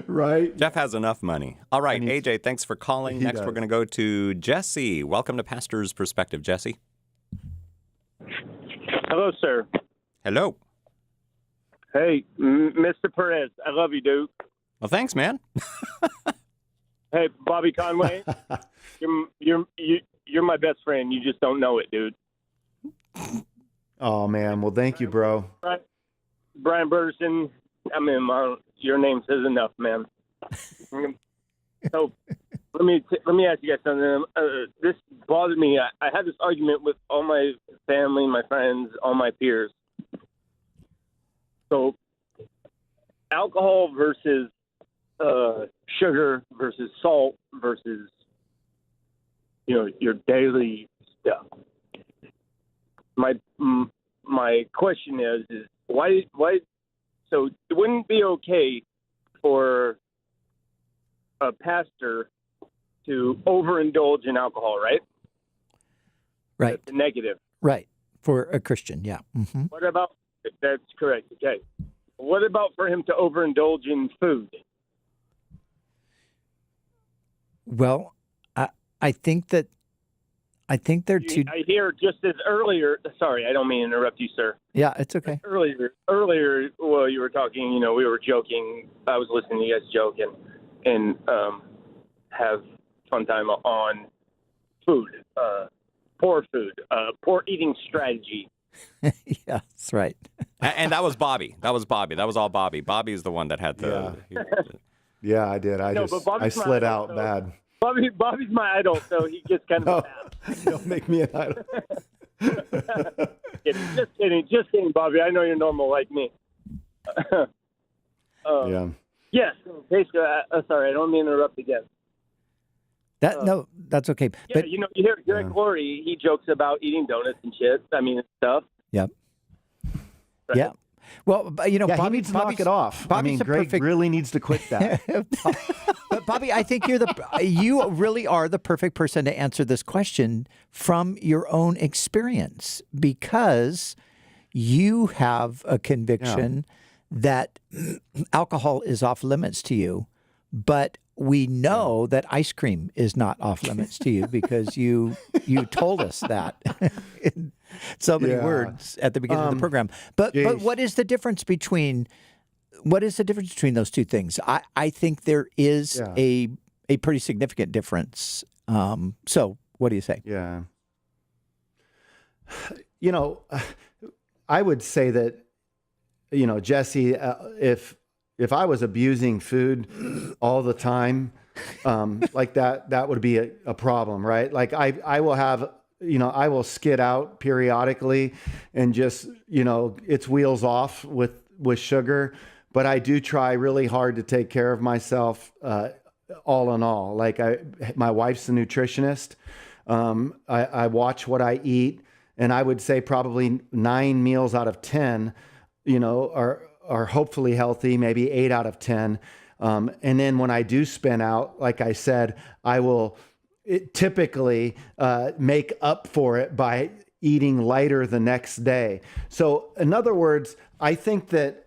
S2: Right.
S1: Jeff has enough money. All right, AJ, thanks for calling. Next, we're going to go to Jesse. Welcome to Pastor's Perspective, Jesse.
S5: Hello, sir.
S1: Hello.
S5: Hey, Mr. Perez, I love you, dude.
S1: Well, thanks, man.
S5: Hey, Bobby Conway, you're my best friend. You just don't know it, dude.
S2: Oh man, well, thank you, bro.
S5: Brian Burson. I mean, your name says enough, man. So let me ask you guys something. This bothered me. I had this argument with all my family, my friends, all my peers. So alcohol versus sugar versus salt versus your daily stuff. My question is why so it wouldn't be okay for a pastor to overindulge in alcohol, right?
S3: Right.
S5: That's negative.
S3: Right. For a Christian, yeah. Mm-hmm.
S5: What about, that's correct, okay. What about for him to overindulge in food?
S3: Well, I think they're two.
S5: I hear just as earlier. Sorry, I don't mean to interrupt you, sir.
S3: Yeah, it's okay.
S5: Earlier, while you were talking, we were joking. I was listening to you guys joke and have fun time on food, poor eating strategy.
S3: Yeah, that's right.
S1: And that was Bobby. That was all Bobby. Bobby's the one that had the.
S2: Yeah, I did. I slid out bad.
S5: Bobby's my idol, so he gets kind of bad.
S2: Don't make me an idol.
S5: Just kidding, Bobby. I know you're normal like me.
S2: Yeah.
S5: Yes. Basically, sorry, I don't mean to interrupt again.
S3: No, that's okay.
S5: Yeah,
S3: but
S5: you hear Greg Laurie, he jokes about eating donuts and shit. I mean, stuff.
S3: Yep.
S5: Right?
S3: Yeah. Well,
S2: Bobby needs to knock it off. Greg really needs to quit that.
S3: But Bobby, I think you really are the perfect person to answer this question from your own experience because you have a conviction that alcohol is off limits to you, but we know that ice cream is not off limits to you because you told us that in so many words at the beginning of the program. But what is the difference between those two things? I think there is a pretty significant difference. So what do you say?
S2: Yeah. I would say that, Jesse, if I was abusing food all the time, like that would be a problem, right? Like I will have I will skid out periodically and just, it's wheels off with sugar. But I do try really hard to take care of myself, all in all. Like my wife's a nutritionist. I watch what I eat, and I would say probably 9 meals out of 10, are hopefully healthy, maybe 8 out of 10. And then when I do spin out, like I said, I will typically make up for it by eating lighter the next day. So in other words, I think that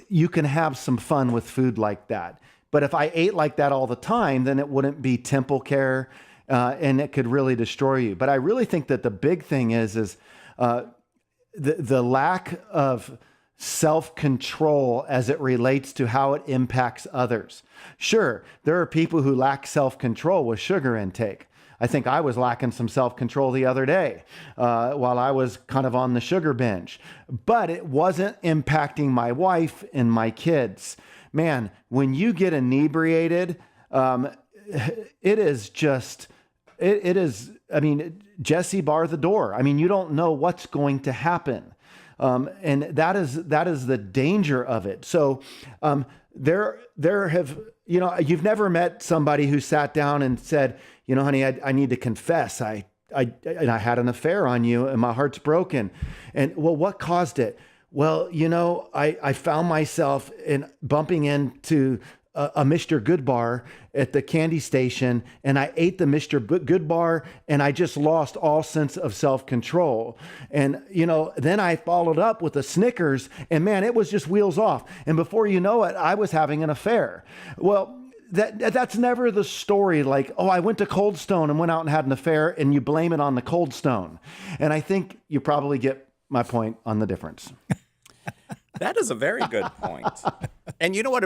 S2: you can have some fun with food like that. But if I ate like that all the time, then it wouldn't be temple care, and it could really destroy you. But I really think that the big thing is the lack of self-control as it relates to how it impacts others. Sure, there are people who lack self-control with sugar intake. I think I was lacking some self-control the other day while I was kind of on the sugar binge, but it wasn't impacting my wife and my kids. Man, when you get inebriated, it is, Jesse bar the door. I mean, you don't know what's going to happen. And that is the danger of it. So there have, you've never met somebody who sat down and said, honey, I need to confess. I had an affair on you and my heart's broken. And well, what caused it? Well, I found myself bumping into a Mr. Goodbar at the candy station, and I ate the Mr. Goodbar, and I just lost all sense of self-control. And, then I followed up with a Snickers, and man, it was just wheels off. And before you know it, I was having an affair. Well, that's never the story. Like, oh, I went to Cold Stone and went out and had an affair, and you blame it on the Cold Stone. And I think you probably get my point on the difference.
S1: That is a very good point. And you know what?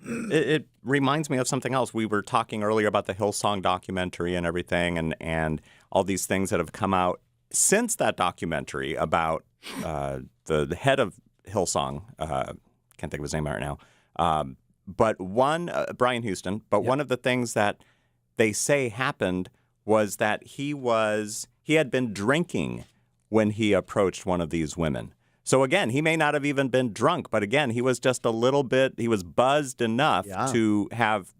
S1: It reminds me of something else. We were talking earlier about the Hillsong documentary and everything, and all these things that have come out since that documentary about the head of Hillsong. Can't think of his name right now. But Brian Houston. But one of the things that they say happened was that he had been drinking when he approached one of these women. So again, he may not have even been drunk, but again, he was just he was buzzed enough to have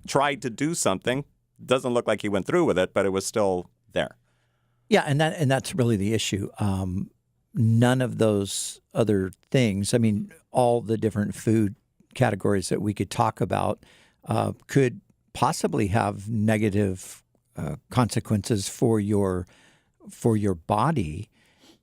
S1: tried to do something. Doesn't look like he went through with it, but it was still there.
S3: Yeah, and that's really the issue. None of those other things, all the different food categories that we could talk about could possibly have negative consequences for your body.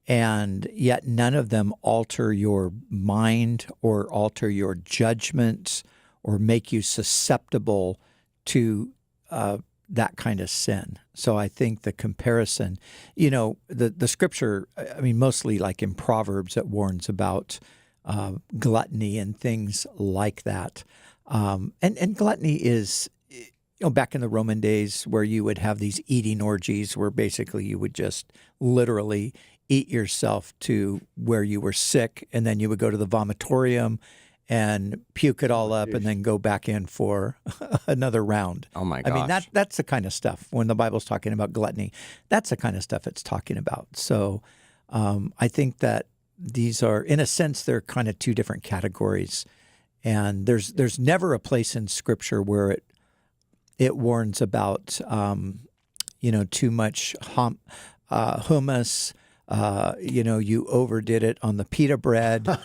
S3: And yet none of them alter your mind or alter your judgment or make you susceptible to that kind of sin. So I think the comparison, the scripture, mostly like in Proverbs, it warns about gluttony and things like that. And gluttony is, back in the Roman days where you would have these eating orgies where basically you would just literally eat yourself to where you were sick, and then you would go to the vomitorium and puke it all up and then go back in for another round.
S1: Oh my gosh.
S3: That's the kind of stuff when the Bible's talking about gluttony. That's the kind of stuff it's talking about. So I think that these are, in a sense, they're kind of two different categories. And there's never a place in Scripture where it warns about too much hummus. You overdid it on the pita bread.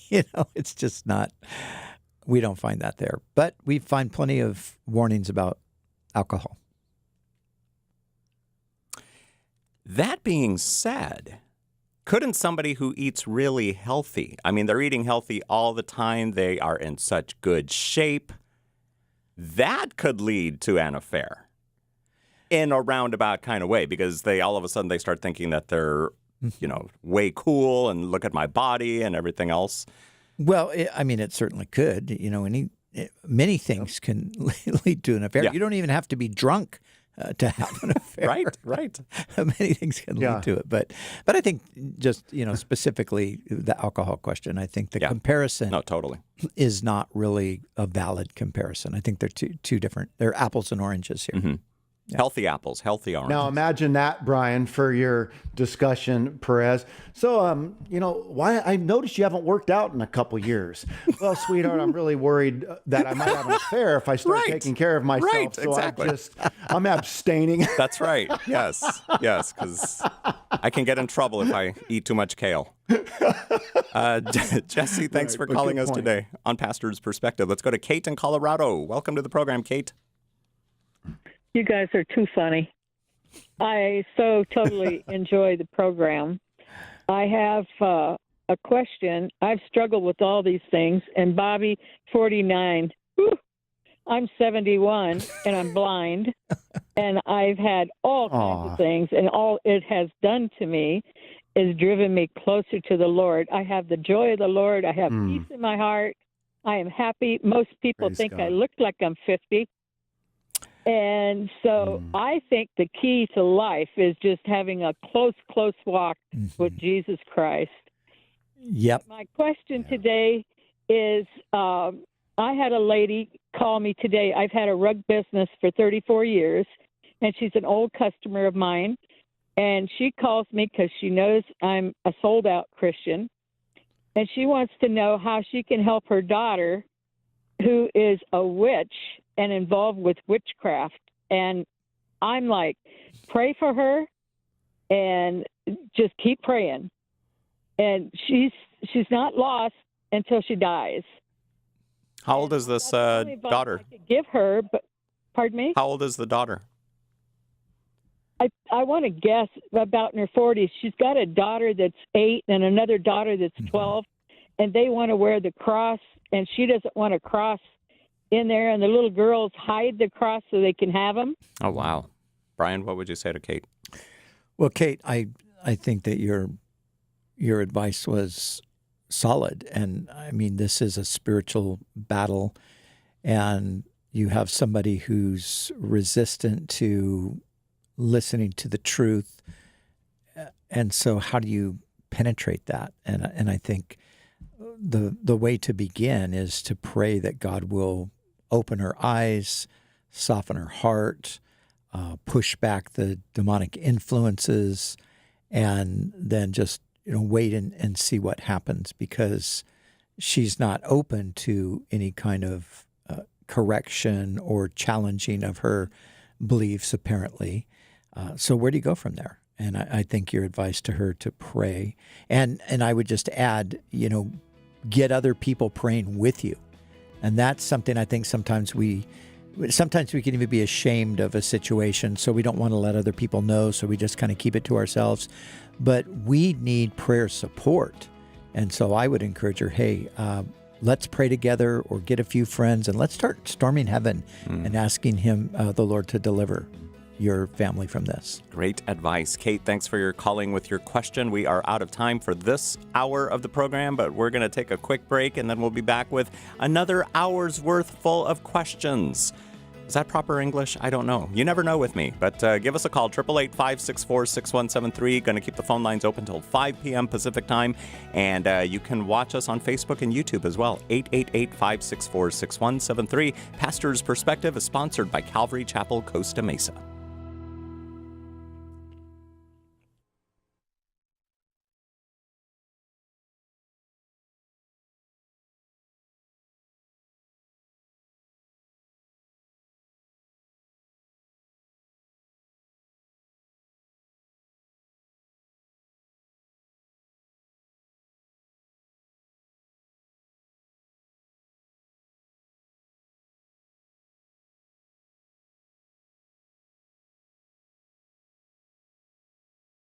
S3: It's just not, we don't find that there. But we find plenty of warnings about alcohol.
S1: That being said, couldn't somebody who eats really healthy, they're eating healthy all the time, they are in such good shape, that could lead to an affair? In a roundabout kind of way, because all of a sudden they start thinking that they're, way cool and look at my body and everything else.
S3: Well, it certainly could. Many things can lead to an affair.
S1: Yeah.
S3: You don't even have to be drunk to have an affair.
S1: Right.
S3: Many things can lead to it, but I think just specifically the alcohol question. I think the comparison
S1: totally
S3: is not really a valid comparison. I think they're two different. They're apples and oranges here.
S1: Mm-hmm. Healthy apples, healthy oranges.
S2: Now imagine that, Brian, for your discussion, Perez. So, why I've noticed you haven't worked out in a couple years. Well, sweetheart, I'm really worried that I might have an affair if I start taking care of myself.
S1: Right,
S2: so
S1: exactly.
S2: I'm abstaining.
S1: That's right. Yes, because I can get in trouble if I eat too much kale. Jesse, thanks for calling us today on Pastor's Perspective. Let's go to Kate in Colorado. Welcome to the program, Kate.
S6: You guys are too funny. I so totally enjoy the program. I have a question. I've struggled with all these things, and Bobby, 49. Whew, I'm 71, and I'm blind, and I've had all kinds of things, and all it has done to me is driven me closer to the Lord. I have the joy of the Lord. I have peace in my heart. I am happy. Most people
S2: Praise
S6: think
S2: God.
S6: I look like I'm 50. And so I think the key to life is just having a close walk with Jesus Christ.
S3: Yep.
S6: My question today is, I had a lady call me today. I've had a rug business for 34 years, and she's an old customer of mine. And she calls me because she knows I'm a sold-out Christian, and she wants to know how she can help her daughter, who is a witch and involved with witchcraft. And I'm like, pray for her and just keep praying. And she's not lost until she dies.
S1: How old is this daughter?
S6: I could give her, but pardon me?
S1: How old is the daughter?
S6: I want to guess about in her 40s. She's got a daughter that's 8 and another daughter that's 12, and they want to wear the cross, and she doesn't want a cross in there, and the little girls hide the cross so they can have them.
S1: Oh, wow. Brian, what would you say to Kate?
S3: Well, Kate, I think that your advice was solid. And I mean, this is a spiritual battle, and you have somebody who's resistant to listening to the truth. And so how do you penetrate that? And I think the way to begin is to pray that God will open her eyes, soften her heart, push back the demonic influences, and then just wait and see what happens, because she's not open to any kind of correction or challenging of her beliefs, apparently. So where do you go from there? And I think your advice to her to pray, and I would just add, get other people praying with you. And that's something I think sometimes we can even be ashamed of a situation, so we don't want to let other people know, so we just kind of keep it to ourselves. But we need prayer support. And so I would encourage her, hey, let's pray together, or get a few friends, and let's start storming heaven and asking him, the Lord, to deliver your family from this.
S1: Great advice. Kate, thanks for your calling with your question. We are out of time for this hour of the program, but we're going to take a quick break, and then we'll be back with another hour's worth full of questions. Is that proper English? I don't know. You never know with me. But give us a call, 888-564-6173. Going to keep the phone lines open until 5 p.m. Pacific time. And you can watch us on Facebook and YouTube as well, 888-564-6173. Pastor's Perspective is sponsored by Calvary Chapel, Costa Mesa.